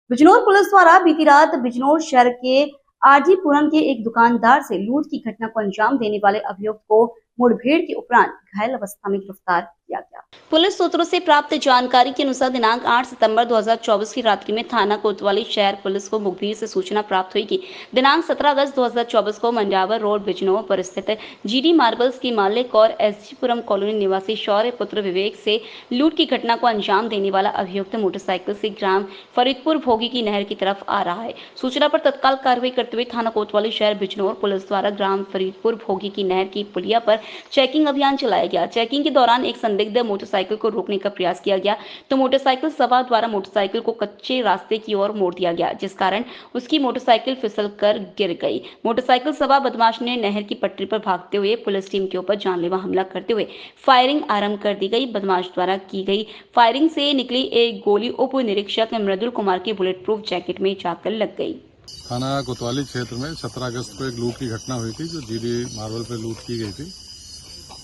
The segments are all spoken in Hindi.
बिजनौर पुलिस द्वारा बीती रात बिजनौर शहर के आरजीपुरम के एक दुकानदार से लूट की घटना को अंजाम देने वाले अभियुक्त को मुठभेड़ के उपरांत घायल अवस्था में गिरफ्तार किया गया। पुलिस सूत्रों से प्राप्त जानकारी के अनुसार दिनांक 8 सितंबर 2024 की रात्रि में थाना कोतवाली शहर पुलिस को मुखबिर से सूचना प्राप्त हुई कि दिनांक 17 अगस्त 2024 को मंडावर रोड बिजनौर पर स्थित जीडी मार्बल्स की मालिक और एसजीपुरम कॉलोनी निवासी शौर्य पुत्र विवेक से लूट की घटना को अंजाम देने वाला अभियुक्त मोटरसाइकिल से ग्राम फरीदपुर भोगी की नहर की तरफ आ रहा है। सूचना पर तत्काल कार्रवाई करते हुए थाना कोतवाली शहर बिजनौर पुलिस द्वारा ग्राम फरीदपुर भोगी की नहर की पुलिया पर चेकिंग अभियान चलाया गया। चेकिंग के दौरान एक संदिग्ध मोटरसाइकिल को रोकने का प्रयास किया गया तो मोटरसाइकिल सवार द्वारा मोटरसाइकिल को कच्चे रास्ते की ओर मोड़ दिया गया, जिस कारण उसकी मोटरसाइकिल फिसलकर गिर गई। मोटरसाइकिल सवार बदमाश ने नहर की पटरी पर भागते हुए पुलिस टीम के ऊपर जानलेवा हमला करते हुए फायरिंग आरंभ कर दी गई। बदमाश द्वारा की गई फायरिंग से निकली एक गोली उप निरीक्षक मृदुल कुमार की बुलेट प्रूफ जैकेट में जाकर लग गई। थाना कोतवाली क्षेत्र में 17 अगस्त को एक लूट की घटना हुई थी जो जीडी मार्बल पर लूट की गई थी।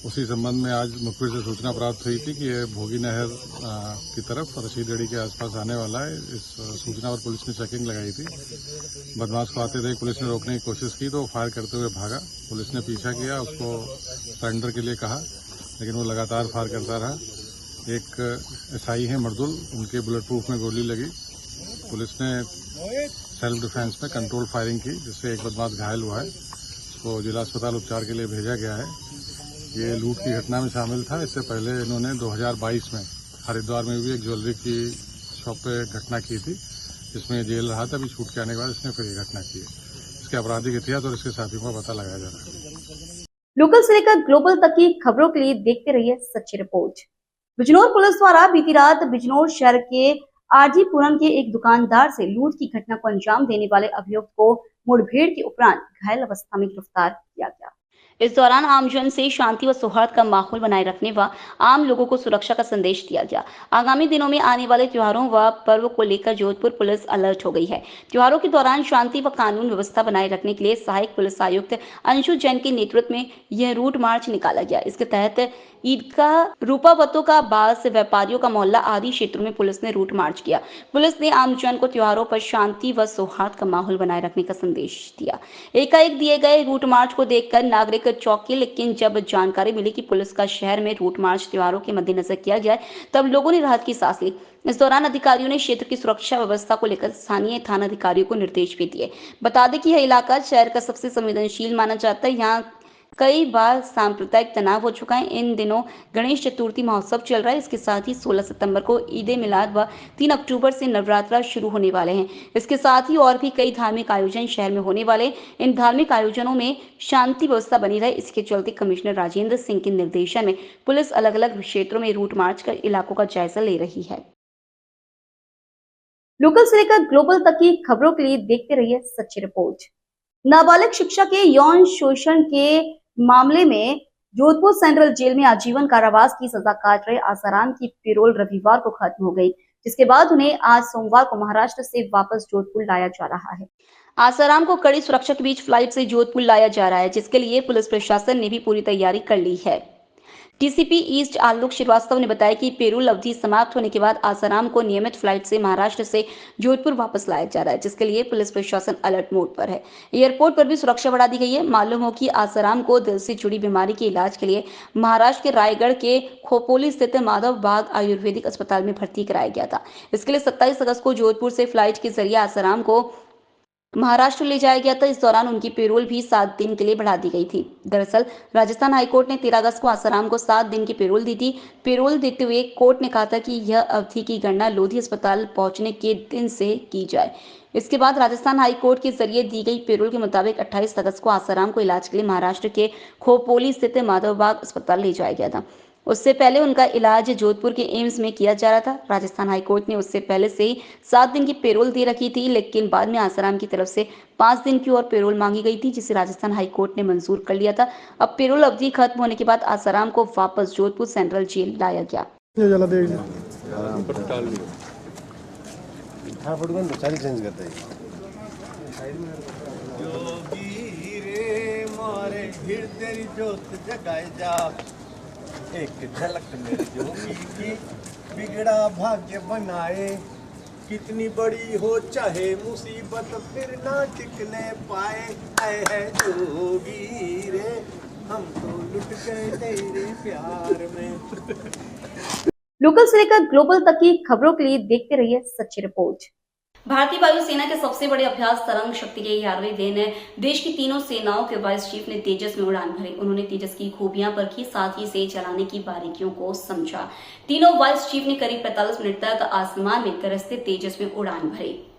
उसी संबंध में आज मुखबिर से सूचना प्राप्त हुई थी कि ये भोगी नहर की तरफ रशीदगढ़ी के आसपास आने वाला है। इस सूचना पर पुलिस ने चेकिंग लगाई थी। बदमाश को आते देख पुलिस ने रोकने की कोशिश की तो वो फायर करते हुए भागा। पुलिस ने पीछा किया, उसको सरेंडर के लिए कहा, लेकिन वो लगातार फायर करता रहा। एक एसआई है मर्दुल, उनके बुलेट प्रूफ में गोली लगी। पुलिस ने सेल्फ डिफेंस में कंट्रोल फायरिंग की, जिससे एक बदमाश घायल हुआ है। उसको जिला अस्पताल उपचार के लिए भेजा गया है। ये लूट की घटना में शामिल था। इससे पहले इन्होंने 2022 में हरिद्वार में भी एक ज्वेलरी की शॉप पे घटना की थी, जिसमें जेल रहा था। अभी छूट के आने के बाद इसने फिर ये घटना की है। इसके आपराधिक इतिहास और इसके साथियों का पता लगाया जा रहा है। लोकल से लेकर ग्लोबल तक की खबरों के लिए देखते रहिए सच्ची रिपोर्ट। बिजनौर पुलिस द्वारा बीती रात बिजनौर शहर के आरजीपुरम के एक दुकानदार से लूट की घटना को अंजाम देने वाले अभियुक्त को मुठभेड़ के उपरांत घायल अवस्था में गिरफ्तार किया गया। इस दौरान आमजन से शांति व सौहार्द का माहौल बनाए रखने व आम लोगों को सुरक्षा का संदेश दिया गया। आगामी दिनों में आने वाले त्योहारों व पर्व को लेकर जोधपुर पुलिस अलर्ट हो गई है। त्योहारों के दौरान शांति व कानून व्यवस्था बनाए रखने के लिए सहायक पुलिस आयुक्त अंशु जैन के नेतृत्व में यह रूट मार्च निकाला गया। इसके तहत ईदगाह, रूपावतों का बास, व्यापारियों का मोहल्ला आदि क्षेत्रों में पुलिस ने रूट मार्च किया। पुलिस ने आमजन को त्योहारों पर शांति व सौहार्द का माहौल बनाए रखने का संदेश दिया। एकाएक दिए गए रूट मार्च को देखकर नागरिक चौंके, लेकिन जब जानकारी मिली कि पुलिस का शहर में रूट मार्च त्योहारों के मद्देनजर किया गया तब लोगों ने राहत की सांस ली। इस दौरान अधिकारियों ने क्षेत्र की सुरक्षा व्यवस्था को लेकर स्थानीय थाना अधिकारियों को निर्देश भी दिए। बता दें कि यह इलाका शहर का सबसे संवेदनशील माना जाता है। यहाँ कई बार सांप्रदायिक तनाव हो चुका है। इन दिनों गणेश चतुर्थी महोत्सव चल रहा है। इसके साथ ही 16 सितंबर को ईद मिलाद व 3 अक्टूबर से नवरात्रा शुरू होने वाले हैं। इसके साथ ही और भी कई धार्मिक आयोजन शहर में होने वाले। इन धार्मिक आयोजनों में शांति व्यवस्था बनी रहे, इसके चलते कमिश्नर राजेंद्र सिंह के निर्देशन में पुलिस अलग अलग क्षेत्रों में रूट मार्च कर इलाकों का जायजा ले रही है। लोकल से लेकर ग्लोबल तक की खबरों के लिए देखते रहिए सच्ची रिपोर्ट। नाबालिग शिक्षा के यौन शोषण के मामले में जोधपुर सेंट्रल जेल में आजीवन कारावास की सजा काट रहे आसाराम की पैरोल रविवार को खत्म हो गई, जिसके बाद उन्हें आज सोमवार को महाराष्ट्र से वापस जोधपुर लाया जा रहा है। आसाराम को कड़ी सुरक्षा के बीच फ्लाइट से जोधपुर लाया जा रहा है, जिसके लिए पुलिस प्रशासन ने भी पूरी तैयारी कर ली है। डीसीपी ईस्ट आलोक श्रीवास्तव ने बताया कि पैरोल अवधि समाप्त होने के बाद आसाराम को नियमित फ्लाइट से महाराष्ट्र से जोधपुर वापस लाया जा रहा है, जिसके लिए पुलिस प्रशासन अलर्ट मोड पर है। एयरपोर्ट पर भी सुरक्षा बढ़ा दी गई है। मालूम हो कि आसाराम को दिल से जुड़ी बीमारी के इलाज के लिए महाराष्ट्र के रायगढ़ के खोपोली स्थित माधव बाग आयुर्वेदिक अस्पताल में भर्ती कराया गया था। इसके लिए 27 अगस्त को जोधपुर से फ्लाइट के जरिए आसाराम को महाराष्ट्र ले जाया गया था। इस दौरान उनकी पैरोल भी 7 दिन के लिए बढ़ा दी गई थी। दरअसल राजस्थान हाईकोर्ट ने 13 अगस्त को आसाराम को 7 दिन की पैरोल दी थी। पैरोल देते हुए कोर्ट ने कहा था कि यह अवधि की गणना लोधी अस्पताल पहुंचने के दिन से की जाए। इसके बाद राजस्थान हाईकोर्ट के जरिए दी गई पैरोल के मुताबिक 28 अगस्त को आसाराम को इलाज के लिए महाराष्ट्र के खोपोली स्थित माधवबाग अस्पताल ले जाया गया था। उससे पहले उनका इलाज जोधपुर के एम्स में किया जा रहा था। राजस्थान हाईकोर्ट ने उससे पहले से ही 7 दिन की पैरोल दे रखी थी, लेकिन बाद में आसाराम की तरफ से 5 दिन की और पैरोल मांगी गई थी, जिसे राजस्थान हाईकोर्ट ने मंजूर कर लिया था। अब पैरोल अवधि खत्म होने के बाद आसाराम को वापस जोधपुर सेंट्रल जेल लाया गया। एक झलक मेरे जोगी की बिगड़ा भाग्य बनाए, कितनी बड़ी हो चाहे मुसीबत फिर ना टिकने पाए, आए है जोगी रे हम तो लुट गए तेरे प्यार में। लोकल से लेकर ग्लोबल तक की खबरों के लिए देखते रहिए सच्ची रिपोर्ट। भारतीय वायुसेना के सबसे बड़े अभ्यास तरंग शक्ति के 11वें दिन देश की तीनों सेनाओं के वाइस चीफ ने तेजस में उड़ान भरी। उन्होंने तेजस की खूबियां परखी, साथ ही इसे चलाने की बारीकियों को समझा। तीनों वाइस चीफ ने करीब 45 मिनट तक आसमान में गरजते तेजस में उड़ान भरी।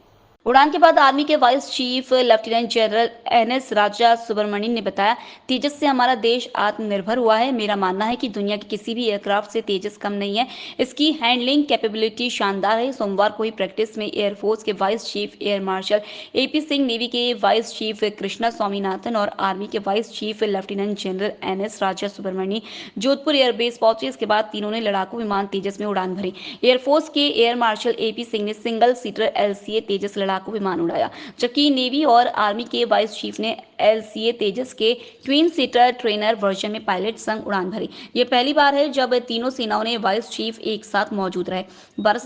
उड़ान के बाद आर्मी के vice chief lieutenant general NS Raja Subramanian ने बताया, तेजस से हमारा देश आत्मनिर्भर हुआ है। मेरा मानना है कि दुनिया के किसी भी एयरक्राफ्ट से तेजस कम नहीं है। इसकी हैंडलिंग कैपेबिलिटी शानदार है। सोमवार को ही प्रैक्टिस में एयरफोर्स के vice chief air marshal AP Singh, navy के वाइस चीफ कृष्णा स्वामीनाथन और आर्मी के vice chief lieutenant general NS Raja Subramanian Jodhpur airbase पहुंचे। इसके बाद तीनों ने लड़ाकू विमान तेजस में उड़ान भरी। एयरफोर्स के एयर मार्शल एपी सिंह ने सिंगल सीटर एलसीए तेजस लड़ाकू विमान उड़ाया, जबकि नेवी और आर्मी के वाइस चीफ ने एलसीए तेजस के ट्विन सीटर ट्रेनर वर्जन में पायलट संग उड़ान भरी। ये पहली बार है जब तीनों सेनाओं ने वाइस चीफ एक साथ मौजूद रहे। 12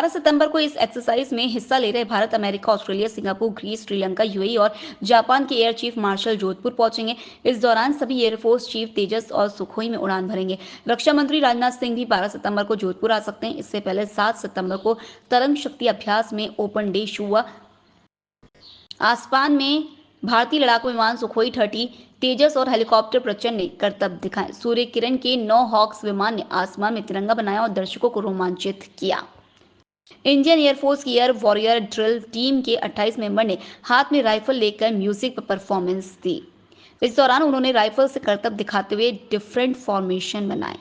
सितंबर को इस एक्सरसाइज में हिस्सा ले रहे Bharat, America, Australia, Singapore, Greece, Sri Lanka, UAE और जापान के एयर चीफ मार्शल जोधपुर पहुंचेंगे। इस दौरान सभी एयरफोर्स चीफ तेजस और सुखोई में उड़ान भरेंगे। रक्षा मंत्री राजनाथ सिंह भी 12 सितंबर को जोधपुर आ सकते हैं। इससे पहले 7 सितंबर को तरंग शक्ति अभ्यास में ओपन डे हुआ। आसमान में भारतीय लड़ाकू विमान सुखोई 30, तेजस और हेलीकॉप्टर प्रचंड ने करतब दिखाए। सूर्य किरण के 9 हॉक्स विमान ने आसमान में तिरंगा बनाया और दर्शकों को रोमांचित किया। इंडियन एयरफोर्स की एयर वॉरियर ड्रिल टीम के 28 मेंबर ने हाथ में राइफल लेकर म्यूजिक पर परफॉर्मेंस दी। इस दौरान उन्होंने राइफल से करतब दिखाते हुए डिफरेंट फॉर्मेशन बनाए।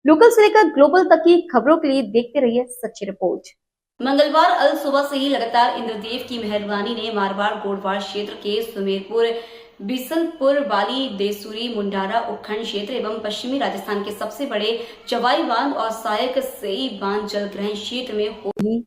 लोकल से लेकर ग्लोबल तक की खबरों के लिए देखते रहिए सच्ची रिपोर्ट। मंगलवार अल सुबह से ही लगातार इंद्रदेव की मेहरबानी ने मारवाड़ गोडवाड़ क्षेत्र के सुमेरपुर, बिसलपुर, बाली, देसूरी, मुंडारा उपखंड क्षेत्र एवं पश्चिमी राजस्थान के सबसे बड़े चवाई बांध और सहायक सेई बांध जलग्रहण क्षेत्र में होगी।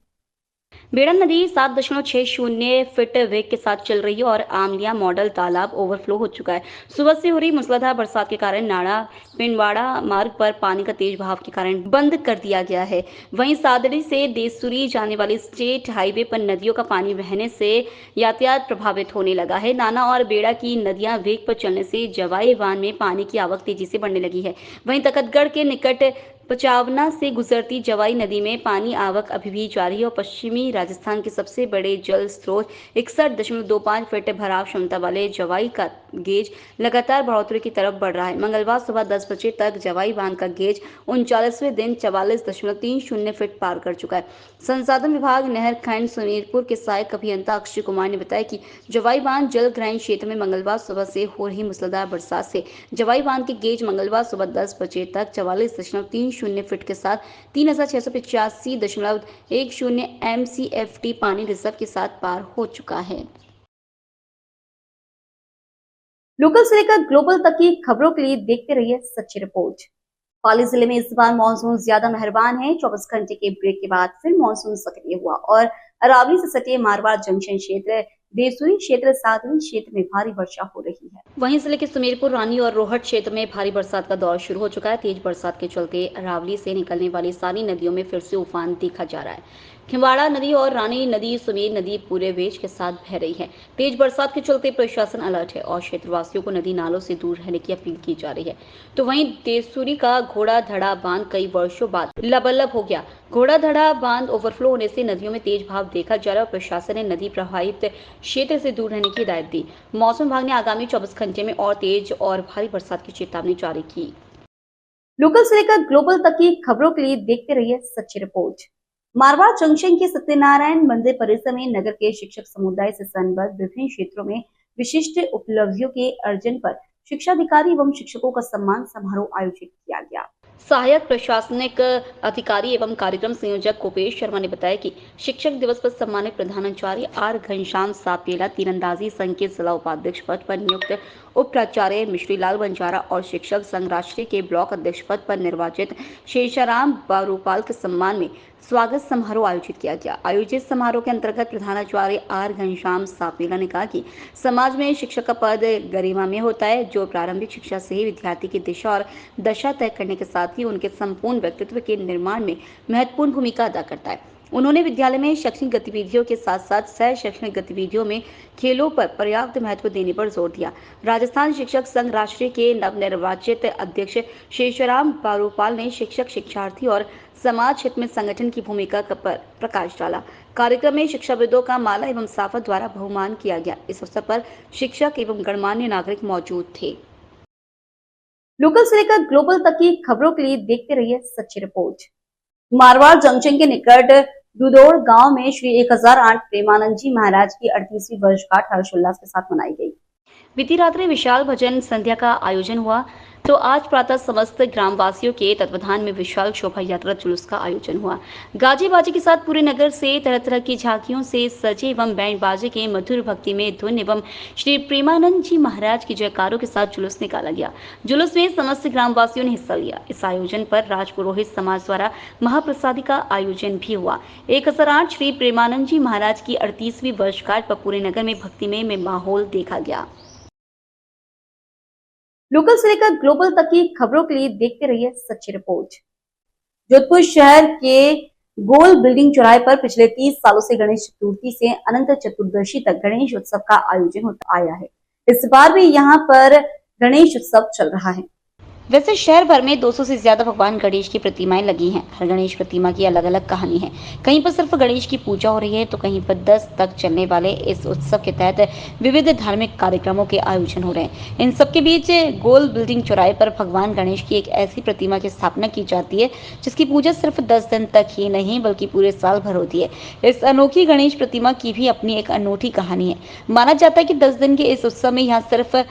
बेड़ा नदी 7.60 फीट वेग के साथ चल रही है और आमलिया मॉडल तालाब ओवरफ्लो हो चुका है। सुबह से हो रही मूसलाधार बरसात के कारण नाड़ा पिंडवाड़ा मार्ग पर पानी का तेज बहाव के कारण बंद कर दिया गया है। वहीं सादड़ी से देसूरी जाने वाली स्टेट हाईवे पर नदियों का पानी बहने से यातायात प्रभावित होने लगा है। नाना और बेड़ा की नदियां वेग पर चलने से जवाई बांध में पानी की आवक तेजी से बढ़ने लगी है। वहीं तखतगढ़ के निकट पचावना से गुजरती जवाई नदी में पानी आवक अभी भी जारी है और पश्चिमी राजस्थान के सबसे बड़े जल स्रोत 61.25 फीट भराव क्षमता वाले जवाई का गेज लगातार बढ़ोतरी की तरफ बढ़ रहा है। मंगलवार सुबह 10 बजे तक जवाई बांध का गेज 39वें दिन 44.30 फीट पार कर चुका है। संसाधन विभाग नहर खंड सुमेरपुर के सहायक अभियंता अक्षय कुमार ने बताया कि जवाई बांध जल ग्रहण क्षेत्र में मंगलवार सुबह से हो रही मूसलाधार बरसात से जवाई बांध के गेज मंगलवार सुबह 10 बजे तक 44.30 फीट के साथ 3685.10 MCFT पानी रिजर्व के साथ पार हो चुका है। लोकल से लेकर ग्लोबल तक की खबरों के लिए देखते रहिए सच्ची रिपोर्ट। पाली जिले में इस बार मानसून ज्यादा मेहरबान है। 24 घंटे के ब्रेक के बाद फिर मानसून सक्रिय हुआ और अरावली से सटे मारवाड़ जंक्शन क्षेत्र, देसूरी क्षेत्र, सादड़ी क्षेत्र में भारी वर्षा हो रही है। वहीं जिले के सुमेरपुर, रानी और रोहट क्षेत्र में भारी बरसात का दौर शुरू हो चुका है। तेज बरसात के चलते अरावली से निकलने वाली सारी नदियों में फिर से उफान देखा जा रहा है। खिंवाड़ा नदी और रानी नदी, सुमेर नदी पूरे वेग के साथ बह रही है। तेज बरसात के चलते प्रशासन अलर्ट है और क्षेत्रवासियों को नदी नालों से दूर रहने की अपील की जा रही है। तो वहीं देसूरी का घोड़ा धड़ा बांध कई वर्षों बाद लबालब हो गया। घोड़ा धड़ा बांध ओवरफ्लो होने से नदियों में तेज भाव देखा जा रहा है और प्रशासन ने नदी प्रभावित क्षेत्र से दूर रहने की हिदायत दी। मौसम विभाग ने आगामी 24 घंटे में और तेज और भारी बरसात की चेतावनी जारी की। लोकल से लेकर ग्लोबल तक की खबरों के लिए देखते रहिए सच्ची रिपोर्ट। मारवाड़ जंक्शन के सत्यनारायण मंदिर परिसर में नगर के शिक्षक समुदाय से संबद्ध विभिन्न क्षेत्रों में विशिष्ट उपलब्धियों के अर्जन पर शिक्षाधिकारी एवं शिक्षकों का सम्मान समारोह आयोजित किया गया। सहायक प्रशासनिक अधिकारी एवं कार्यक्रम संयोजक कोपेश शर्मा ने बताया कि शिक्षक दिवस पर सम्मानित प्रधानाचार्य आर घनश्याम सापेला, तीरंदाजी संघ के जिला उपाध्यक्ष पद पर नियुक्त उप प्राचार्य मिश्रीलाल बंजारा और शिक्षक संघ राष्ट्रीय के ब्लॉक अध्यक्ष पद पर निर्वाचित शेषाराम बारूपाल के सम्मान में स्वागत समारोह आयोजित किया गया। आयोजित समारोह के अंतर्गत प्रधानाचार्य आर घनश्याम सापेला ने कहा कि समाज में शिक्षक का पद गरिमा में होता है, जो प्रारंभिक शिक्षा से ही विद्यार्थी की दिशा और दशा तय करने के साथ ही उनके संपूर्ण व्यक्तित्व के निर्माण में महत्वपूर्ण भूमिका अदा करता है। उन्होंने विद्यालय में शैक्षणिक गतिविधियों के साथ साथ सह शैक्षणिक गतिविधियों में खेलों पर पर्याप्त महत्व देने पर जोर दिया। राजस्थान शिक्षक संघ राष्ट्रीय के नवनिर्वाचित अध्यक्ष शेषराम बारूपाल ने शिक्षक, शिक्षार्थी और समाज हित में संगठन की भूमिका पर प्रकाश डाला। कार्यक्रम में शिक्षाविदों का माला एवं साफा द्वारा बहुमान किया गया। इस अवसर पर शिक्षक एवं गणमान्य नागरिक मौजूद थे। लोकल से लेकर ग्लोबल तक की खबरों के लिए देखते रहिए सच्ची रिपोर्ट। मारवाड़ जंक्शन के निकट दुदौड़ गांव में श्री 1008 प्रेमानंद जी महाराज की 38वीं वर्षगांठ हर्षोल्लास के साथ मनाई गई। बीती रात्रि विशाल भजन संध्या का आयोजन हुआ तो आज प्रातः समस्त ग्रामवासियों के तत्वाधान में विशाल शोभा यात्रा जुलूस का आयोजन हुआ। गाजे बाजे के साथ पूरे नगर से तरह तरह की झांकियों से सजे एवं बैंड बाजे के मधुर भक्ति में धुन एवं श्री प्रेमानंद जी महाराज की जयकारों के साथ जुलूस निकाला गया। जुलूस में समस्त ग्रामवासियों ने हिस्सा लिया। इस आयोजन पर राजपुरोहित समाज द्वारा महाप्रसादी का आयोजन भी हुआ। 1008 श्री प्रेमानंद जी महाराज की 38वीं वर्षगांठ पर पूरे नगर में भक्तिमय में माहौल देखा गया। लोकल से लेकर ग्लोबल तक की खबरों के लिए देखते रहिए सच्ची रिपोर्ट। जोधपुर शहर के गोल बिल्डिंग चौराहे पर पिछले 30 सालों से गणेश चतुर्थी से अनंत चतुर्दशी तक गणेश उत्सव का आयोजन होता आया है। इस बार भी यहाँ पर गणेश उत्सव चल रहा है। वैसे शहर भर में 200 से ज्यादा भगवान गणेश की प्रतिमाएं लगी हैं। हर गणेश प्रतिमा की अलग अलग कहानी है। कहीं पर सिर्फ गणेश की पूजा हो रही है तो कहीं पर 10 तक चलने वाले इस उत्सव के तहत विविध धार्मिक कार्यक्रमों के आयोजन हो रहे हैं। इन सबके बीच गोल बिल्डिंग चौराहे पर भगवान गणेश की एक ऐसी प्रतिमा की स्थापना की जाती है जिसकी पूजा सिर्फ 10 दिन तक ही नहीं बल्कि पूरे साल भर होती है। इस अनोखी गणेश प्रतिमा की भी अपनी एक अनूठी कहानी है। माना जाता है कि 10 दिन के इस उत्सव में यहाँ सिर्फ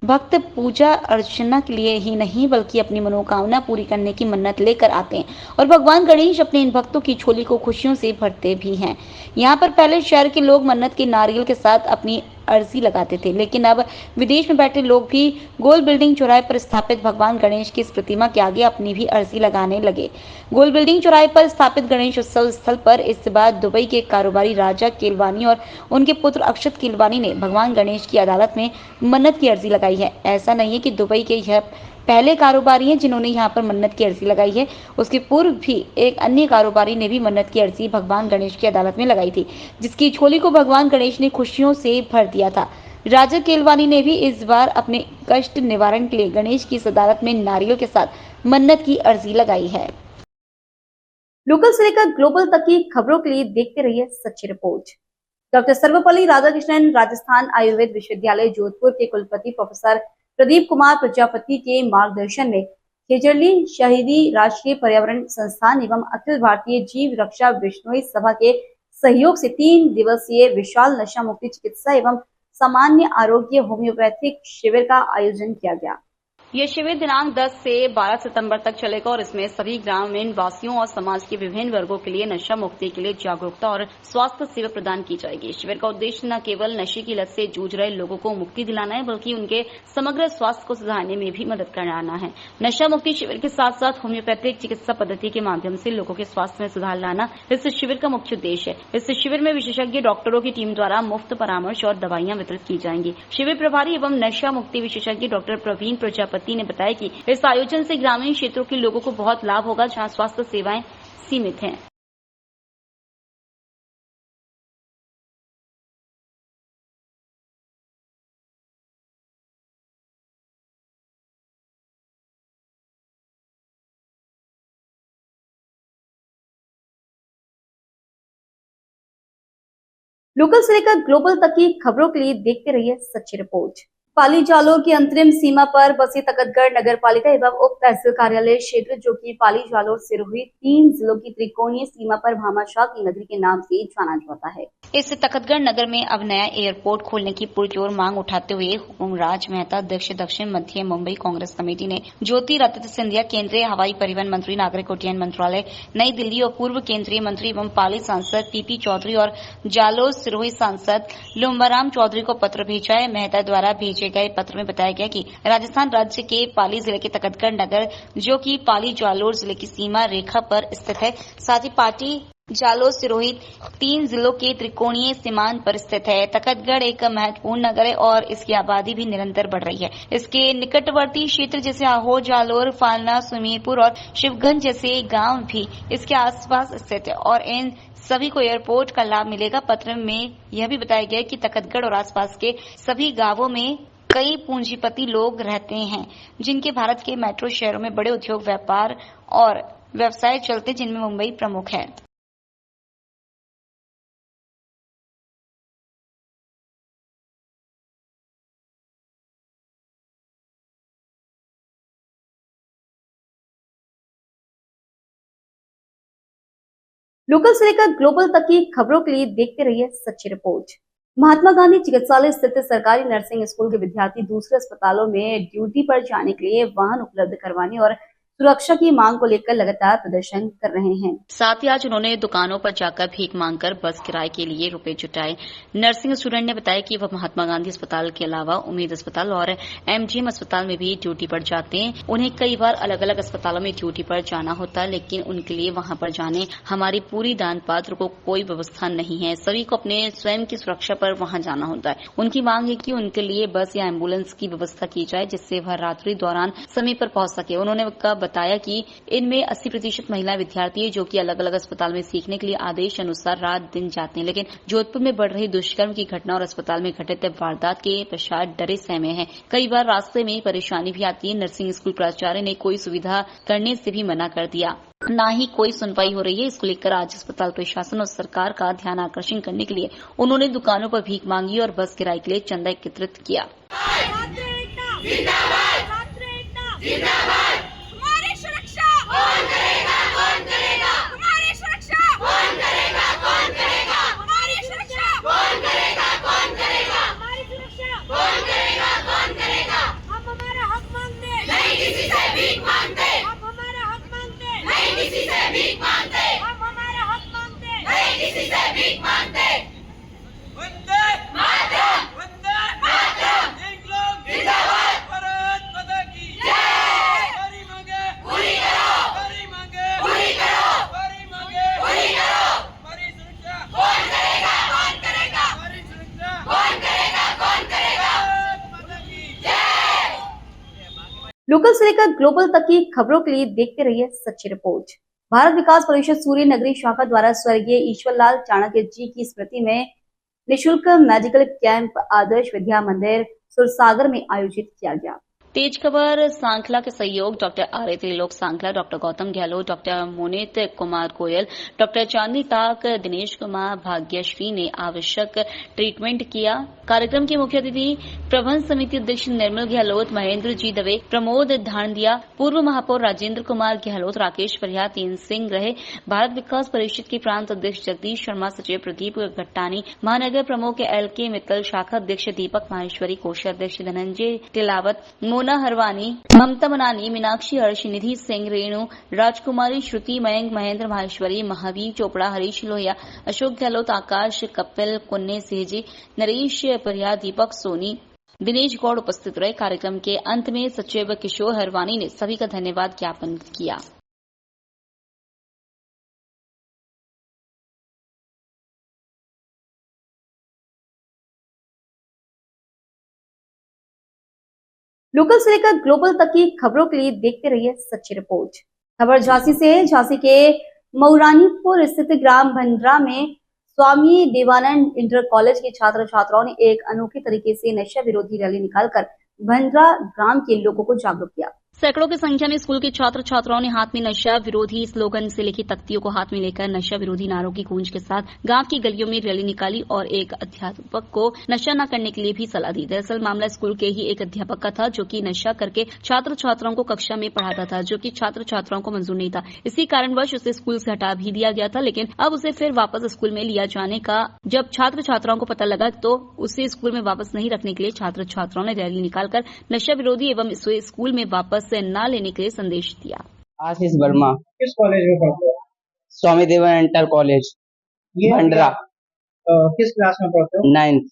भक्त पूजा अर्चना के लिए ही नहीं बल्कि अपनी मनोकामना पूरी करने की मन्नत लेकर आते हैं और भगवान गणेश अपने इन भक्तों की झोली को खुशियों से भरते भी हैं। यहाँ पर पहले शहर के लोग मन्नत के नारियल के साथ अपनी अर्जी लगाते थे, लेकिन अब विदेश में बैठे लोग भी गोल बिल्डिंग चौराहे पर स्थापित भगवान गणेश की इस प्रतिमा के आगे अपनी भी अर्जी लगाने लगे। गोल बिल्डिंग चौराहे पर स्थापित गणेश उत्सव स्थल पर इस बार दुबई के कारोबारी राजा केलवानी और उनके पुत्र अक्षत केलवानी ने भगवान गणेश की अदालत में मन्नत की अर्जी लगाई है। ऐसा नहीं है कि दुबई के यह पहले कारोबारी हैं जिन्होंने यहाँ पर मन्नत की अर्जी लगाई है। उसके पूर्व भी एक अन्य कारोबारी ने भी मन्नत की अर्जी भगवान गणेश की अदालत में लगाई थी, जिसकी झोली को भगवान गणेश ने खुशियों से भर दिया था। राजा केलवानी ने भी इस बार अपने कष्ट निवारण के लिए गणेश की इस अदालत में नारियल के साथ मन्नत की अर्जी लगाई है। लोकल से लेकर ग्लोबल तक की खबरों के लिए देखते रहिए सच्ची रिपोर्ट। डॉक्टर सर्वपल्ली राधाकृष्णन राजस्थान आयुर्वेद विश्वविद्यालय जोधपुर के कुलपति प्रोफेसर प्रदीप कुमार प्रजापति के मार्गदर्शन में खेजरली शहीदी राष्ट्रीय पर्यावरण संस्थान एवं अखिल भारतीय जीव रक्षा विश्नोई सभा के सहयोग से 3 दिवसीय विशाल नशा मुक्ति चिकित्सा एवं सामान्य आरोग्य होम्योपैथिक शिविर का आयोजन किया गया। यह शिविर दिनांक 10 से 12 सितंबर तक चलेगा और इसमें सभी ग्रामीण वासियों और समाज के विभिन्न वर्गों के लिए नशा मुक्ति के लिए जागरूकता और स्वास्थ्य सेवा प्रदान की जाएगी। शिविर का उद्देश्य न केवल नशे की लत से जूझ रहे लोगों को मुक्ति दिलाना है बल्कि उनके समग्र स्वास्थ्य को सुधारने में भी मदद कराना है। नशा मुक्ति शिविर के साथ साथ होम्योपैथिक चिकित्सा पद्धति के माध्यम से लोगों के स्वास्थ्य में सुधार लाना इस शिविर का मुख्य उद्देश्य है। इस शिविर में विशेषज्ञ डॉक्टरों की टीम द्वारा मुफ्त परामर्श और दवाइयां वितरित की जाएंगी। शिविर प्रभारी एवं नशा मुक्ति विशेषज्ञ डॉक्टर प्रवीण प्रजापति ने बताया कि इस आयोजन से ग्रामीण क्षेत्रों के लोगों को बहुत लाभ होगा जहां स्वास्थ्य सेवाएं सीमित हैं। लोकल से लेकर ग्लोबल तक की खबरों के लिए देखते रहिए सच्ची रिपोर्ट। पाली जालोर की अंतरिम सीमा पर बसी तकतगढ़ नगर पालिका एवं उप तहसील कार्यालय क्षेत्र जो कि पाली जालोर सिरोही 3 जिलों की त्रिकोणीय सीमा पर भामाशाह की नगरी के नाम से जाना जाता है। इस तकतगढ़ नगर में अब नया एयरपोर्ट खोलने की पुरजोर मांग उठाते हुए हुकुमराज मेहता अध्यक्ष दक्षिण मध्य मुंबई कांग्रेस कमेटी ने ज्योतिरादित्य सिंधिया केंद्रीय हवाई परिवहन मंत्री नागरिक उड्डयन मंत्रालय नई दिल्ली और पूर्व केंद्रीय मंत्री एवं पाली सांसद पीपी चौधरी और जालोर सिरोही सांसद लुम्बाराम चौधरी को पत्र भेजा है। मेहता द्वारा भेजे भेजे गए पत्र में बताया गया कि राजस्थान राज्य के पाली जिले के तकतगढ़ नगर, जो कि पाली जालोर जिले की सीमा रेखा पर स्थित है, साथ ही पाटी जालोर सिरोही 3 जिलों के त्रिकोणीय सीमांत पर स्थित है। तकतगढ़ एक महत्वपूर्ण नगर है और इसकी आबादी भी निरंतर बढ़ रही है। इसके निकटवर्ती क्षेत्र जैसे आहोर, जालोर, फालना, सुमेरपुर और शिवगंज जैसे गांव भी इसके आसपास स्थित है और इन सभी को एयरपोर्ट का लाभ मिलेगा। पत्र में यह भी बताया गया कि तकतगढ़ और आसपास के सभी गांवों में कई पूंजीपति लोग रहते हैं, जिनके भारत के मेट्रो शहरों में बड़े उद्योग, व्यापार और व्यवसाय चलते, जिनमें मुंबई प्रमुख है। लोकल से लेकर ग्लोबल तक की खबरों के लिए देखते रहिए सच्ची रिपोर्ट। महात्मा गांधी चिकित्सालय स्थित सरकारी नर्सिंग स्कूल के विद्यार्थी दूसरे अस्पतालों में ड्यूटी पर जाने के लिए वाहन उपलब्ध करवाने और सुरक्षा की मांग को लेकर लगातार प्रदर्शन कर रहे हैं। साथ ही आज उन्होंने दुकानों पर जाकर भीख मांगकर बस किराए के लिए रुपए जुटाए। नर्सिंग स्टूडेंट ने बताया कि वह महात्मा गांधी अस्पताल के अलावा उम्मीद अस्पताल और एमजीएम अस्पताल में भी ड्यूटी पर जाते हैं। उन्हें कई बार अलग अलग अस्पतालों में ड्यूटी पर जाना होता है, लेकिन उनके लिए वहां पर जाने हमारी पूरी दान पात्र को कोई व्यवस्था नहीं है। सभी को अपने स्वयं की सुरक्षा पर वहां जाना होता है। उनकी मांग है कि उनके लिए बस या एम्बुलेंस की व्यवस्था की जाए, जिससे वह रात्रि दौरान समय पर पहुंच सके। उन्होंने बताया कि इनमें 80% महिला विद्यार्थी है, जो कि अलग अलग अस्पताल में सीखने के लिए आदेश अनुसार रात दिन जाते हैं, लेकिन जोधपुर में बढ़ रही दुष्कर्म की घटना और अस्पताल में घटित वारदात के पश्चात डरे सहमे हैं। कई बार रास्ते में परेशानी भी आती है। नर्सिंग स्कूल प्राचार्य ने कोई सुविधा करने से भी मना कर दिया, ना ही कोई सुनवाई हो रही है। इसको लेकर आज अस्पताल प्रशासन और सरकार का ध्यान आकर्षण करने के लिए उन्होंने दुकानों पर भीख मांगी और बस किराए के लिए चंदा एकत्रित किया। लोकल से लेकर ग्लोबल तक की खबरों के लिए देखते रहिए सच्ची रिपोर्ट। भारत विकास परिषद सूर्य नगरी शाखा द्वारा स्वर्गीय ईश्वरलाल चाणक्य जी की स्मृति में निःशुल्क मेडिकल कैंप आदर्श विद्या मंदिर सुरसागर में आयोजित किया गया। तेज खबर सांखला के सहयोग doctor Arya Trilok Sankhla, doctor Gautam Gehlot, doctor Monit Kumar Goyal, doctor Chandni Tak, Dinesh Kumar Bhagyashree ने आवश्यक ट्रीटमेंट किया। कार्यक्रम के मुख्य अतिथि प्रबंध समिति अध्यक्ष निर्मल गहलोत, महेंद्र जी दवे, प्रमोद धांडिया, पूर्व महापौर राजेंद्र कुमार गहलोत, राकेश परिहार, तीन सिंह रहे। भारत विकास परिषद के प्रांत अध्यक्ष जगदीश शर्मा, सचिव प्रदीप गट्टानी, महानगर प्रमुख LK मित्तल, शाखा अध्यक्ष दीपक माहेश्वरी, कोषाध्यक्ष धनंजय तिलावत, मोना हरवानी, ममता मनानी, मीनाक्षी हर्ष, निधि सिंह, रेणु राजकुमारी, श्रुति, मयंक, महेंद्र माहेश्वरी, महावीर चोपड़ा, हरीश लोहिया, अशोक गहलोत, आकाश, कपिल, कुन्ने सिंहजी, नरेश परिहार, दीपक सोनी, दिनेश गौड़ उपस्थित रहे। कार्यक्रम के अंत में सचिव किशोर हरवानी ने सभी का धन्यवाद ज्ञापन किया। लोकल से लेकर ग्लोबल तक की खबरों के लिए देखते रहिए सच्ची रिपोर्ट। खबर झांसी से है। झांसी के मऊरानीपुर स्थित ग्राम भंडरा में स्वामी देवानंद इंटर कॉलेज के छात्र छात्राओं ने एक अनोखे तरीके से नशा विरोधी रैली निकालकर भंडरा ग्राम के लोगों को जागरूक किया। सैकड़ों की संख्या में स्कूल के छात्र छात्राओं ने हाथ में नशा विरोधी स्लोगन से लिखी तख्तियों को हाथ में लेकर नशा विरोधी नारों की गूंज के साथ गांव की गलियों में रैली निकाली और एक अध्यापक को नशा न करने के लिए भी सलाह दी। दरअसल मामला स्कूल के ही एक अध्यापक का था, जो कि नशा करके छात्र छात्राओं को कक्षा में पढ़ाता था, जो कि छात्र छात्राओं को मंजूर नहीं था। इसी कारणवश उसे स्कूल से हटा भी दिया गया था, लेकिन अब उसे फिर वापस स्कूल में लिया जाने का जब छात्र छात्राओं को पता लगा, तो उसे स्कूल में वापस नहीं रखने के लिए छात्र छात्राओं ने रैली निकालकर नशा विरोधी एवं इसे स्कूल में वापस न लेने के लिए संदेश दिया। आशीष वर्मा। किस कॉलेज में पढ़ते हो? स्वामी देवानंद इंटर कॉलेज ये भंडरा। किस क्लास में पढ़ते हो? 9th।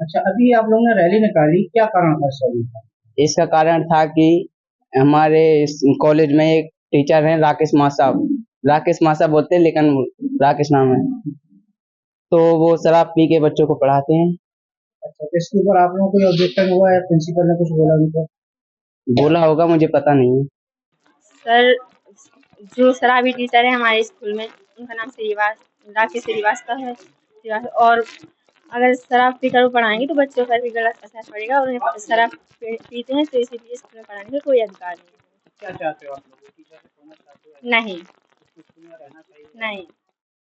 अच्छा, अभी आप लोगों ने रैली निकाली, क्या कारण था इस रैली का? इसका कारण था कि हमारे इस कॉलेज में एक टीचर हैं राकेश मासा बोलते हैं लेकिन राकेश नाम है, तो वो शराब पी के बच्चों को पढ़ाते हैं। अच्छा, तो इसके ऊपर आप लोगों को कोई ऑब्जेक्शन हुआ है? प्रिंसिपल ने कुछ बोला उनको? बोला होगा, मुझे पता नहीं है। सर, जो शराबी टीचर है हमारे स्कूल में, उनका नाम राकेश श्रीवास्तव है। और अगर शराब पीकर वो पढ़ाएंगे तो बच्चों पर भी गलत असर पड़ेगा और उन्हें शराब पीते हैं तो इसीलिए स्कूल में पढ़ाने का कोई अधिकार नहीं है। क्या चाहते हो आप लोग? टीचर से होना चाहते हो? नहीं, स्कूल में रहना चाहिए? नहीं।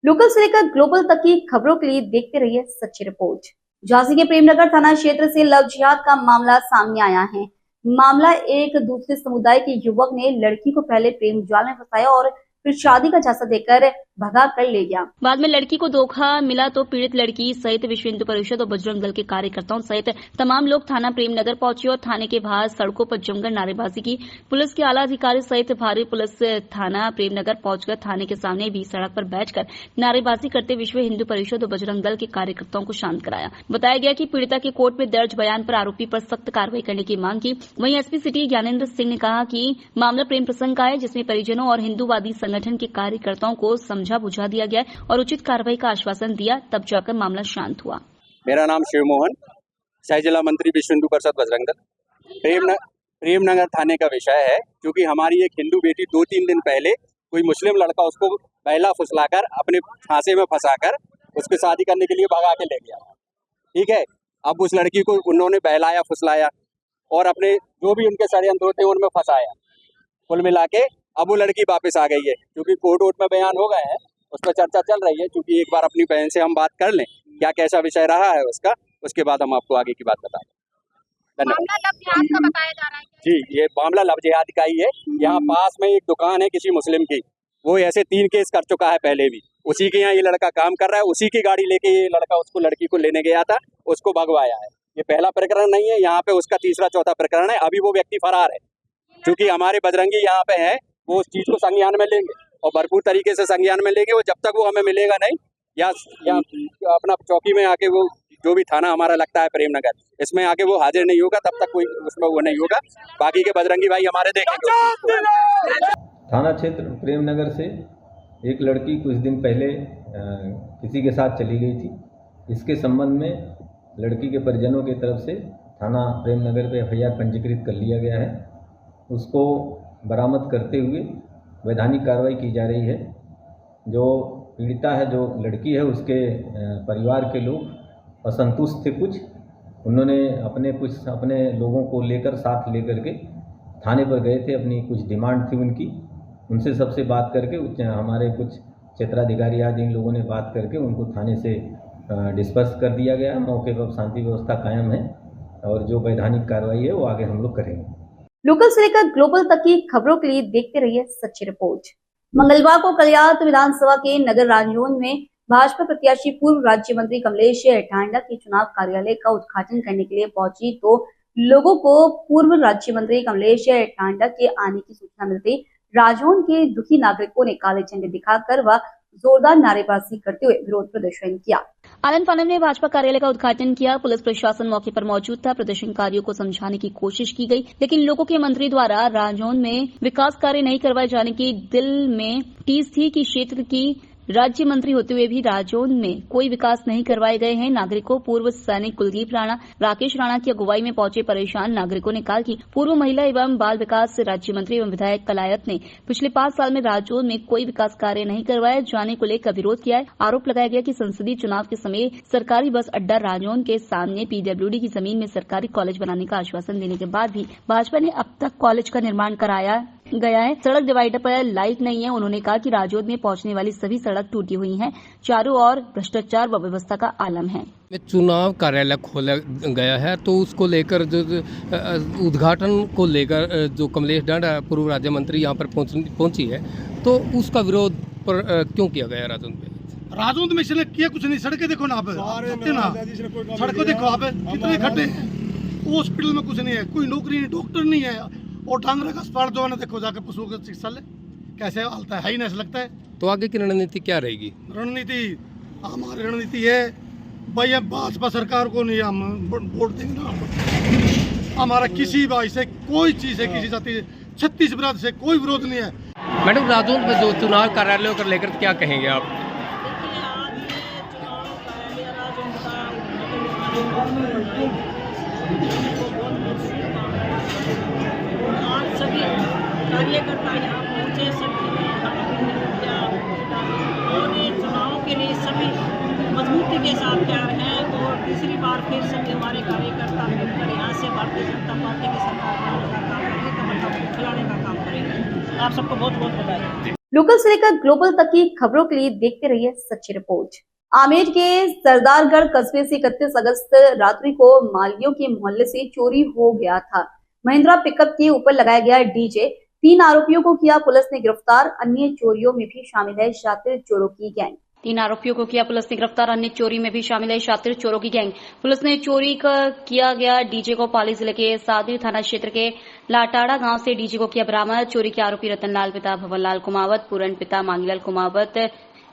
लोकल से लेकर ग्लोबल तक की खबरों के लिए देखते रहिए सच्ची रिपोर्ट। झांसी के प्रेमनगर थाना क्षेत्र से लव जिहाद का मामला सामने आया है। मामला एक दूसरे समुदाय के युवक ने लड़की को पहले प्रेम जाल में फंसाया और फिर शादी का झांसा देकर भगा कर ले गया। बाद में लड़की को धोखा मिला तो पीड़ित लड़की सहित विश्व हिंदू परिषद और बजरंग दल के कार्यकर्ताओं सहित तमाम लोग थाना प्रेमनगर पहुंचे और थाने के बाहर सड़कों पर जमकर नारेबाजी की। पुलिस के आला अधिकारी सहित भारी पुलिस थाना प्रेमनगर पहुंचकर थाने के सामने भी सड़क पर बैठकर नारेबाजी करते विश्व हिंदू परिषद और बजरंग दल के कार्यकर्ताओं को शांत कराया। बताया गया कि पीड़िता के कोर्ट में दर्ज बयान पर आरोपी पर सख्त कार्रवाई करने की मांग की। वहीं एसपी सिटी ज्ञानेंद्र सिंह ने कहा कि मामला प्रेम प्रसंग का है, जिसमें परिजनों और हिंदूवादी संगठन के कार्यकर्ताओं को समझा बुझा दिया गया और उचित कार्रवाई का आश्वासन दिया, तब जाकर मामला शांत हुआ। मेरा नाम शिव मोहन, सह जिला मंत्री विश्व हिंदू परिषद बजरंग दल। प्रेमनगर थाने का विषय है क्योंकि हमारी एक हिंदू बेटी 2-3 दिन पहले कोई मुस्लिम लड़का उसको बहला फुसलाकर अपने फांसे में फंसाकर उसकी शादी करने के लिए भगा के ले गया। ठीक है, अब उस लड़की को उन्होंने बहलाया फुसलाया और अपने जो भी उनके षड्यंत्र होते उनमें फंसाया। कुल मिला के अब वो लड़की वापस आ गई है क्योंकि कोर्ट में बयान हो गए हैं, उस पर चर्चा चल रही है। क्योंकि एक बार अपनी बहन से हम बात कर लें क्या कैसा विषय रहा है उसका, उसके बाद हम आपको आगे की बात बताएं। मामला लव जिहाद का बताया जा रहा है जी, ये मामला लव जिहाद का ही है। यहाँ पास में एक दुकान है किसी मुस्लिम की, वो ऐसे 3 केस कर चुका है पहले भी। उसी के यहाँ ये लड़का काम कर रहा है, उसी की गाड़ी लेके ये लड़का उसको लड़की को लेने गया था, उसको भगवाया है। ये पहला प्रकरण नहीं है, यहाँ पे उसका तीसरा चौथा प्रकरण है। अभी वो व्यक्ति फरार है। क्योंकि हमारे बजरंगी यहाँ पे है, वो उस चीज को संज्ञान में लेंगे और भरपूर तरीके से संज्ञान में लेंगे। वो जब तक वो हमें मिलेगा नहीं या अपना चौकी में आके वो जो भी थाना हमारा लगता है प्रेमनगर, इसमें आके वो हाजिर नहीं होगा, तब तक कोई उसमें वो नहीं होगा। बाकी के बजरंगी भाई हमारे देखेंगे। थाना क्षेत्र प्रेमनगर से एक लड़की कुछ दिन पहले किसी के साथ चली गई थी। इसके संबंध में लड़की के परिजनों की तरफ से थाना प्रेमनगर पे FIR पंजीकृत कर लिया गया है। उसको बरामद करते हुए वैधानिक कार्रवाई की जा रही है। जो पीड़िता है, जो लड़की है, उसके परिवार के लोग असंतुष्ट थे कुछ, उन्होंने अपने लोगों को लेकर साथ लेकर के थाने पर गए थे। अपनी कुछ डिमांड थी उनकी, उनसे सबसे बात करके हमारे कुछ क्षेत्राधिकारी आदि इन लोगों ने बात करके उनको थाने से डिस्पर्स कर दिया गया। मौके पर शांति व्यवस्था कायम है और जो वैधानिक कार्रवाई है वो आगे हम लोग करेंगे। लोकल से लेकर ग्लोबल तक की खबरों के लिए देखते रहिए सच्ची रिपोर्ट। मंगलवार को कलियात विधानसभा के नगर राजौंद में भाजपा प्रत्याशी पूर्व राज्य मंत्री कमलेश टांडा के चुनाव कार्यालय का उद्घाटन करने के लिए पहुंची तो लोगों को पूर्व राज्य मंत्री कमलेश टांडा के आने की सूचना मिलते राजौंद के दुखी नागरिकों ने काले झंडे दिखाकर व जोरदार नारेबाजी करते हुए विरोध प्रदर्शन किया। आनंद फानम ने भाजपा कार्यालय का उद्घाटन किया। पुलिस प्रशासन मौके पर मौजूद था। प्रदर्शनकारियों को समझाने की कोशिश की गई, लेकिन लोगों के मंत्री द्वारा राजौंद में विकास कार्य नहीं करवाए जाने की दिल में टीस थी कि क्षेत्र की राज्य मंत्री होते हुए भी राजौंद में कोई विकास नहीं करवाए गए हैं। नागरिकों पूर्व सैनिक कुलदीप राणा, राकेश राणा की अगुवाई में पहुंचे परेशान नागरिकों ने कहा कि पूर्व महिला एवं बाल विकास राज्य मंत्री एवं विधायक कलायत ने पिछले 5 साल में राजौंद में कोई विकास कार्य नहीं करवाए जाने को लेकर विरोध किया है। आरोप लगाया गया कि संसदीय चुनाव के समय सरकारी बस अड्डा राजौंद के सामने PWD की जमीन में सरकारी कॉलेज बनाने का आश्वासन देने के बाद भी भाजपा ने अब तक कॉलेज का निर्माण कराया गया है। सड़क डिवाइडर पर लाइट नहीं है। उन्होंने कहा कि राजौंद में पहुंचने वाली सभी सड़क टूटी हुई हैं। चारों ओर भ्रष्टाचार व व्यवस्था का आलम है। चुनाव कार्यालय खोला गया है तो उसको लेकर जो उद्घाटन को लेकर जो कमलेश टांडा पूर्व राज्य मंत्री यहाँ पर पहुंची है तो उसका विरोध पर क्यों किया गया राजौंद में? राजौंद में इसने किया कुछ नहीं। सड़कें देखो ना, आप सड़कें देखो, आप कितने खड्डे हैं। हॉस्पिटल में कुछ नहीं है, कोई नौकरी नहीं, डॉक्टर नहीं है। और डांगरा का अस्पताल जो है ना, देखो जाकर पशुओं का चिकित्सालय कैसे हालत है ही नहीं लगता है। तो आगे की रणनीति क्या रहेगी? रणनीति हमारी रणनीति है भाई अब भाजपा सरकार को नहीं हम वोट देंगे ना। हमारा किसी भाई से कोई चीज़ है, किसी जाति 36 विरोध से कोई विरोध नहीं है। मैडम राजौंद में जो चुनाव कार्यालयों को लेकर क्या कहेंगे आप? आज सभी कार्यकर्ता यहाँ पहुँचे, सभी और ये चुनाव के लिए सभी मजबूती के साथ तैयार हैं और तीसरी बार फिर सभी हमारे कार्यकर्ता मिलकर यहाँ से भारतीय जनता पार्टी की सरकार बनाने का काम करेंगे, कमल का खिलाने का काम करेंगे। आप सबको बहुत बहुत बधाई। लोकल से लेकर ग्लोबल तक की खबरों के लिए देखते रहिए सच्ची रिपोर्ट। आमेर के सरदारगढ़ कस्बे से 31 अगस्त रात्रि को मालियों के मोहल्ले से चोरी हो गया था। महिंद्रा पिकअप के ऊपर लगाया गया डीजे, 3 आरोपियों को किया पुलिस ने गिरफ्तार। अन्य चोरियों में भी शामिल है शातिर चोरों की गैंग। 3 आरोपियों को किया पुलिस ने गिरफ्तार। अन्य चोरी में भी शामिल है शातिर चोरों की गैंग। पुलिस ने चोरी किया गया डीजे को पाली जिले के सादरी थाना क्षेत्र के लाटाड़ा गांव से डीजे को किया बरामद। चोरी के आरोपी रतनलाल पिता भवनलाल कुमावत, पूरन पिता मांगीलाल कुमावत,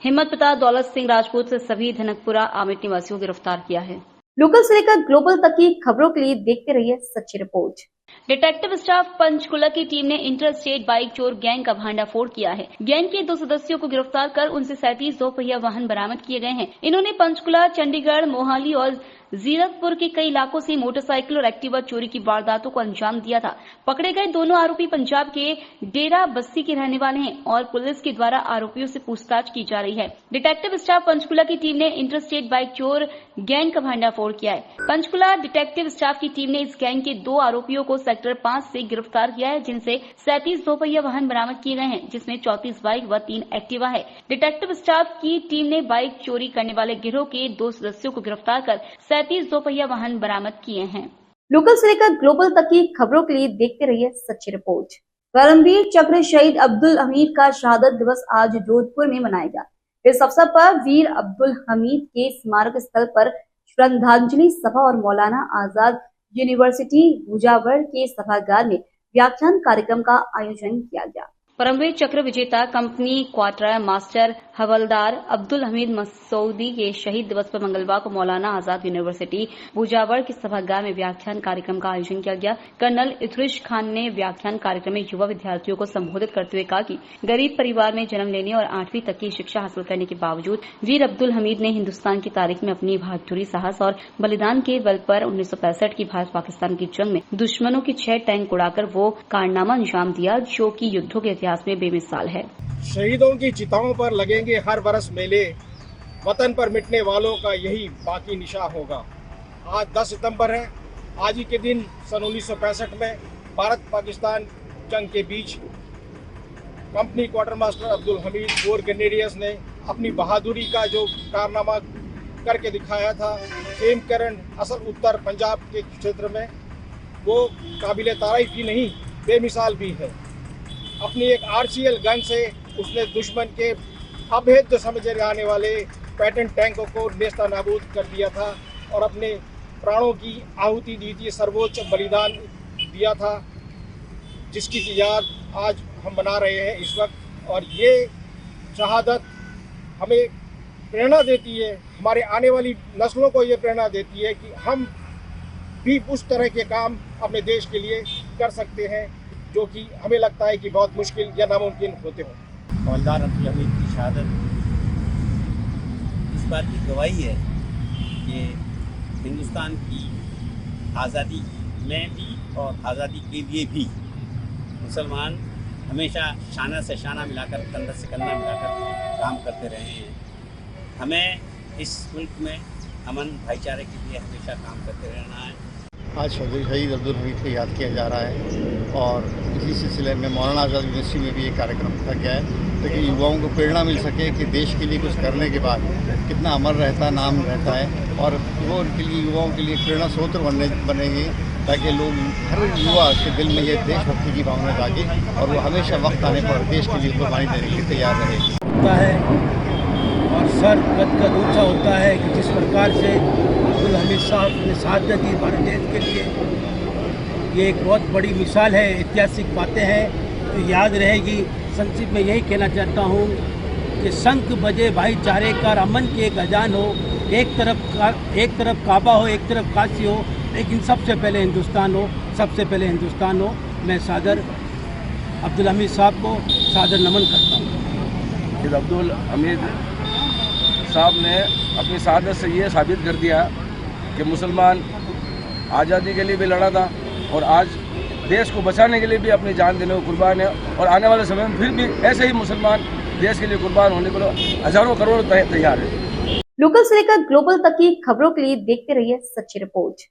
हिम्मत पिता दौलत सिंह राजपूत सभी धनकपुरा आमेर निवासियों को गिरफ्तार किया है। लोकल से लेकर ग्लोबल तक की खबरों के लिए देखते रहिए सच्ची रिपोर्ट। डिटेक्टिव स्टाफ पंचकुला की टीम ने इंटर स्टेट बाइक चोर गैंग का भांडाफोड़ किया है। गैंग के 2 सदस्यों को गिरफ्तार कर उनसे 37 दोपहिया वाहन बरामद किए गए हैं। इन्होंने पंचकुला, चंडीगढ़, मोहाली और जीरकपुर के कई इलाकों से मोटरसाइकिल और एक्टिवा चोरी की वारदातों को अंजाम दिया था। पकड़े गए दोनों आरोपी पंजाब के डेरा बस्सी के रहने वाले हैं और पुलिस के द्वारा आरोपियों से पूछताछ की जा रही है। डिटेक्टिव स्टाफ पंचकुला की टीम ने इंटर स्टेट बाइक चोर गैंग का भांडाफोड़ किया है। पंचकुला डिटेक्टिव स्टाफ की टीम ने इस गैंग के 2 आरोपियों को सेक्टर 5 से गिरफ्तार किया है, जिनसे 37 दोपहिया वाहन बरामद किए गए हैं, जिसमें 34 बाइक व 3 एक्टिवा है। डिटेक्टिव स्टाफ की टीम ने बाइक चोरी करने वाले गिरोह के 2 सदस्यों को गिरफ्तार कर 37 दोपहिया वाहन बरामद किए हैं। लोकल से लेकर ग्लोबल तक की खबरों के लिए देखते रहिए सच्ची रिपोर्ट। परमवीर चक्र शहीद अब्दुल हमीद का शहादत दिवस आज जोधपुर में मनाया गया। इस अवसर पर वीर अब्दुल हमीद के स्मारक स्थल पर श्रद्धांजलि सभा और मौलाना आजाद यूनिवर्सिटी भुजावर के सभागार में व्याख्यान कार्यक्रम का आयोजन किया गया। परमवीर चक्र विजेता कंपनी क्वार्टर मास्टर हवलदार अब्दुल हमीद मसूदी के शहीद दिवस पर मंगलवार को मौलाना आजाद यूनिवर्सिटी भुजावर के सभागार में व्याख्यान कार्यक्रम का आयोजन किया गया। कर्नल इतरिश खान ने व्याख्यान कार्यक्रम में युवा विद्यार्थियों को संबोधित करते हुए कहा कि गरीब परिवार में जन्म लेने और 8वीं तक की शिक्षा हासिल करने के बावजूद वीर अब्दुल हमीद ने हिन्दुस्तान की तारीख में अपनी बहादुरी, साहस और बलिदान के बल पर 1965 की भारत पाकिस्तान की जंग में दुश्मनों की 6 टैंक उड़ाकर वो कारनामा अंजाम दिया, जो कि युद्धों के इतिहास में बेमिसाल है। शहीदों की चिताओं पर लगेंगे हर बरस मेले, वतन पर मिटने वालों का यही बाकी निशा होगा। आज 10 सितंबर है। आज ही के दिन सन 1965 में भारत पाकिस्तान जंग के बीच company quarter master Abdul Hamid corps grenadiers ने अपनी बहादुरी का जो कारनामा करके दिखाया था, खेमकरण असल उत्तर पंजाब के क्षेत्र में, वो काबिले तारीफ ही नहीं बेमिसाल भी है। अपनी एक आरसीएल गन से उसने दुश्मन के अभेद्य समझे जाने वाले पैटर्न टैंकों को नेस्ता नाबूद कर दिया था और अपने प्राणों की आहुति दी थी, सर्वोच्च बलिदान दिया था, जिसकी याद आज हम मना रहे हैं इस वक्त। और ये शहादत हमें प्रेरणा देती है, हमारे आने वाली नस्लों को ये प्रेरणा देती है कि हम भी उस तरह के काम अपने देश के लिए कर सकते हैं, जो कि हमें लगता है कि बहुत मुश्किल या नामुमकिन होते हों। हवलदार अब्दुल हमीद की शहादत इस बात की गवाही है कि हिंदुस्तान की आज़ादी में भी और आज़ादी के लिए भी मुसलमान हमेशा शाना से शाना मिलाकर, कंधा से कंधा मिलाकर काम करते रहे हैं। हमें इस मुल्क में अमन भाईचारे के लिए हमेशा काम करते रहना है। आज शहीद अब्दुल हमीद को याद किया जा रहा है और इसी सिलसिले में मौलाना आज़ाद यूनिवर्सिटी में भी एक कार्यक्रम रखा गया है ताकि युवाओं को प्रेरणा मिल सके कि देश के लिए कुछ करने के बाद कितना अमर रहता है, नाम रहता है, और वो उनके लिए युवाओं के लिए प्रेरणा स्रोत बनेंगे ताकि लोग, हर युवा के दिल में ये देशभक्ति की भावना जागे और वो हमेशा वक्त आने पर देश के लिए कुर्बानी देने के लिए तैयार रहे। और सर कद ऊँचा होता है कि जिस प्रकार से अब्दुल हमीद साहब ने शहादत दी भारत देश के लिए, ये एक बहुत बड़ी मिसाल है। ऐतिहासिक बातें हैं तो याद रहेगी। संक्षिप्त में यही कहना चाहता हूँ कि शंख बजे भाईचारे का, अमन की एक अजान हो, एक तरफ काबा हो, एक तरफ काशी हो, लेकिन सबसे पहले हिंदुस्तान हो, सबसे पहले हिंदुस्तान हो। मैं सादर अब्दुल हमीद साहब को सादर नमन करता हूँ। अब्दुल हमीद साहब ने अपनी शहादत से ये साबित कर दिया कि मुसलमान आज़ादी के लिए भी लड़ा था और आज देश को बचाने के लिए भी अपनी जान देने को कुर्बान है, और आने वाले समय में फिर भी ऐसे ही मुसलमान देश के लिए कुर्बान होने को हजारों करोड़ तैयार है। लोकल से लेकर ग्लोबल तक की खबरों के लिए देखते रहिए सच्ची रिपोर्ट।